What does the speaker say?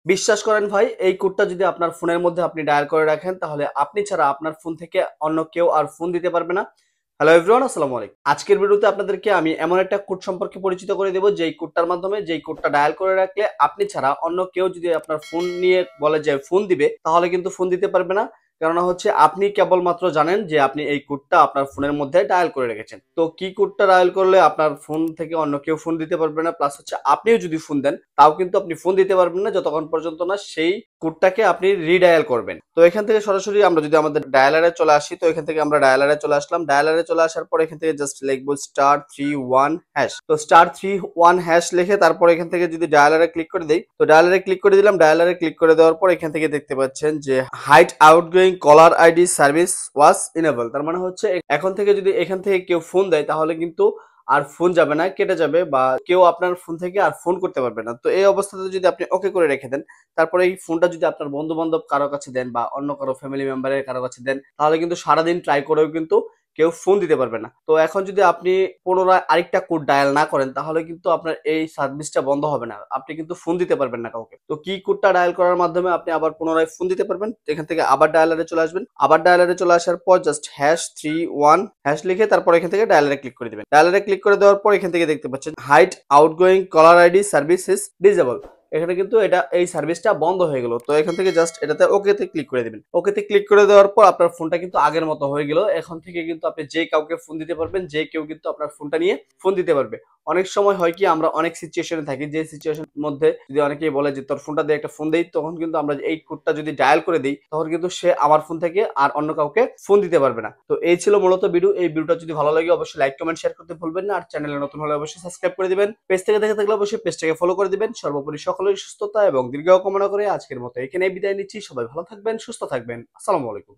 বিশ্বাস করেন ভাই, এই কোডটা যদি আপনার ফোনের মধ্যে আপনি ডায়াল করে রাখেন তাহলে আপনি ছাড়া আপনার ফোন থেকে অন্য কেউ আর ফোন দিতে পারবে না। হ্যালো এভরিওয়ান, আসসালামু আলাইকুম। আজকের ভিডিওতে আপনাদেরকে আমি এমন একটা কোড সম্পর্কে পরিচিত করে দেব যেই কোডটার মাধ্যমে, যেই কোডটা ডায়াল করে রাখলে আপনি ছাড়া অন্য কেউ যদি আপনার ফোন নিয়ে বলে যে ফোন দিবে তাহলে কিন্তু ফোন দিতে পারবে না। কেননা হচ্ছে আপনি কেবলমাত্র জানেন যে আপনি এই কোডটা আপনার ফোনের মধ্যে ডায়াল করে রেখেছেন। তো কি কোডটা ডায়াল করলে আপনার ফোন থেকে অন্য কেউ ফোন দিতে পারবে না, প্লাস হচ্ছে আপনিও যদি ফোন দেন তাও কিন্তু আপনি ফোন দিতে পারবেন না যতক্ষণ পর্যন্ত না সেই কোডটাকে আপনি রিডায়াল করবেন। তো এখান থেকে সরাসরি আমরা যদি আমাদের ডায়ালারে চলে আসি, তো এখান থেকে আমরা ডায়ালারে চলে আসলাম। ডায়ালারে চলে আসার পর এখান থেকে জাস্ট লিখবো *31#। তো *31# লিখে তারপর এখান থেকে যদি ডায়ালারে ক্লিক করে দেই, তো ডায়ালারে ক্লিক করে দিলাম। ডায়ালারে ক্লিক করে দেওয়ার পর এখান থেকে দেখতে পাচ্ছেন যে hide outgoing caller ID service was enable. তার মানে হচ্ছে এখন থেকে যদি এখান থেকে কেউ ফোন দেয় তাহলে কিন্তু আর ফোন যাবে না, কেটে যাবে, বা কেউ আপনার ফোন থেকে আর ফোন করতে পারবে না। তো এই অবস্থাতে যদি আপনি ওকে করে রেখে দেন, তারপরে এই ফোনটা যদি আপনার বন্ধু বান্ধব কারো কাছে দেন বা অন্য কারো ফ্যামিলি মেম্বারের কারো কাছে দেন তাহলে কিন্তু সারাদিন ট্রাই করেও কিন্তু কেউ ফোন দিতে পারবে না। তো এখন যদি আপনি পুনরায় আরেকটা কোড ডায়াল না করেন তাহলে কিন্তু আপনার এই সার্ভিসটা বন্ধ হবে না, আপনি কিন্তু ফোন দিতে পারবেন না কাউকে। তো কি কোডটা ডায়াল করার মাধ্যমে আপনি আবার পুনরায় ফোন দিতে পারবেন, এখান থেকে আবার ডায়ালারে চলে আসবেন। আবার ডায়ালারে চলে আসার পর জাস্ট #31# লিখে তারপর এখান থেকে ডায়ালারে ক্লিক করে দিবেন। ডায়ালারে ক্লিক করে দেওয়ার পর এখান থেকে দেখতে পাচ্ছেন hide outgoing caller ID service is disable. এখানে কিন্তু এই সার্ভিসটা বন্ধ হয়ে গেল। তো এখান থেকে জাস্ট এটাতে ওকেতে ক্লিক করে দিবেন। ওকেতে ক্লিক করে দেওয়ার পর আপনার ফোনটা কিন্তু আগের মতো হয়ে গেল। এখন থেকে কিন্তু আপনি যে কাউকে ফোন দিতে পারবেন, যে কেউ কিন্তু আপনার ফোনটা নিয়ে ফোন দিতে পারবে। অনেক সময় হয় কি, আমরা অনেক সিচুয়েশনে থাকি, যে সিচুয়েশনের মধ্যে যদি অনেকেই বলে যে তোর ফোনটা দিয়ে একটা ফোন দেই, তখন কিন্তু আমরা এই কোডটা যদি ডায়াল করে দিই তখন কিন্তু সে আমার ফোন থেকে আর অন্য কাউকে ফোন দিতে পারবে না। তো এই ছিল মূলত ভিডিও। এই ভিডিওটা যদি ভালো লাগে অবশ্যই লাইক কমেন্ট শেয়ার করতে ভুলবেন না, আর চ্যানেলে নতুন হলে অবশ্যই সাবস্ক্রাইব করে দিবেন। পেজ থেকে দেখে থাকলে অবশ্যই পেজটাকে ফলো করে দিবেন। সর্বোপরি সকলের সুস্থতা এবং দীর্ঘায়ু কামনা করে আজকের মতো এখানেই বিদায় নিচ্ছি। সবাই ভালো থাকবেন, সুস্থ থাকবেন। আসসালামু আলাইকুম।